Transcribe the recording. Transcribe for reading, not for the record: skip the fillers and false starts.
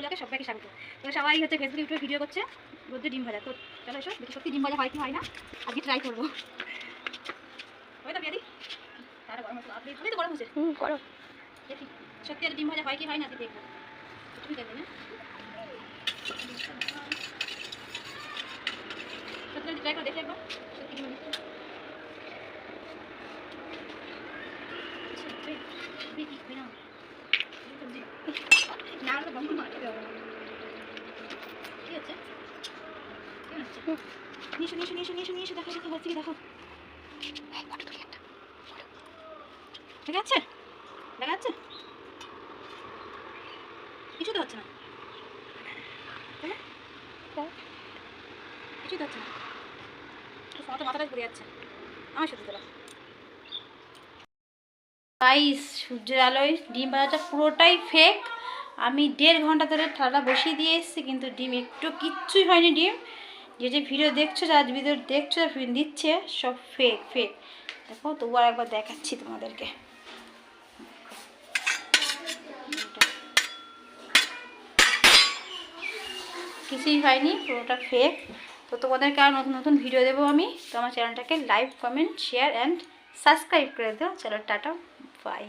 ব্লগে সবাইকে স্বাগত। তো সবাই হচ্ছে ফেসবুক ইউটিউবে ভিডিও করছে রোদ্রে ডিম ভাজা। তো চলো এসো দেখি সত্যি ডিম ভাজা হয় কি হয় না, আজকে ট্রাই করবো। ওই তো পেয়াদি তারা গরম হচ্ছে, আপনি তো গরম হচ্ছে গরম। দেখি সত্যি আজ ডিম ভাজা হয় কি হয় না, আজকে দেখবো। তুমি দেখবে না সত্যি ট্রাই করে দেখি একবার সত্যি ডিম ভাজা না তো বন্ধ মারতে হবে না। কি হচ্ছে নিয়ে এসো দেখো দেখো হচ্ছে কি দেখো, দেখা যাচ্ছে দেখা যাচ্ছে কিছু তো হচ্ছে না, কিছুই তো হচ্ছে না, সময় মাথাটা ঘুরে যাচ্ছে আমার সত্যি তোলা। গাইস সূর্যের আলোয় ডিম ভাজাটা পুরোটাই ফেক। আমি 1.5 ঘন্টা ধরে ঠান্ডা বসিয়ে দিয়ে এসেছি, কিন্তু ডিম একটু কিচ্ছুই হয়নি। ডিম যে ভিডিও দেখছো, যা ভিডিও দেখছো দিচ্ছে সব ফেক ফেক। দেখো তবু আর একবার দেখাচ্ছি তোমাদেরকে, কিছুই হয়নি, পুরোটা ফেক। তো তোমাদেরকে আর নতুন নতুন ভিডিও দেবো আমি। তো আমার চ্যানেলটাকে like comment share and subscribe করে দিও। চলো টাটা বাই।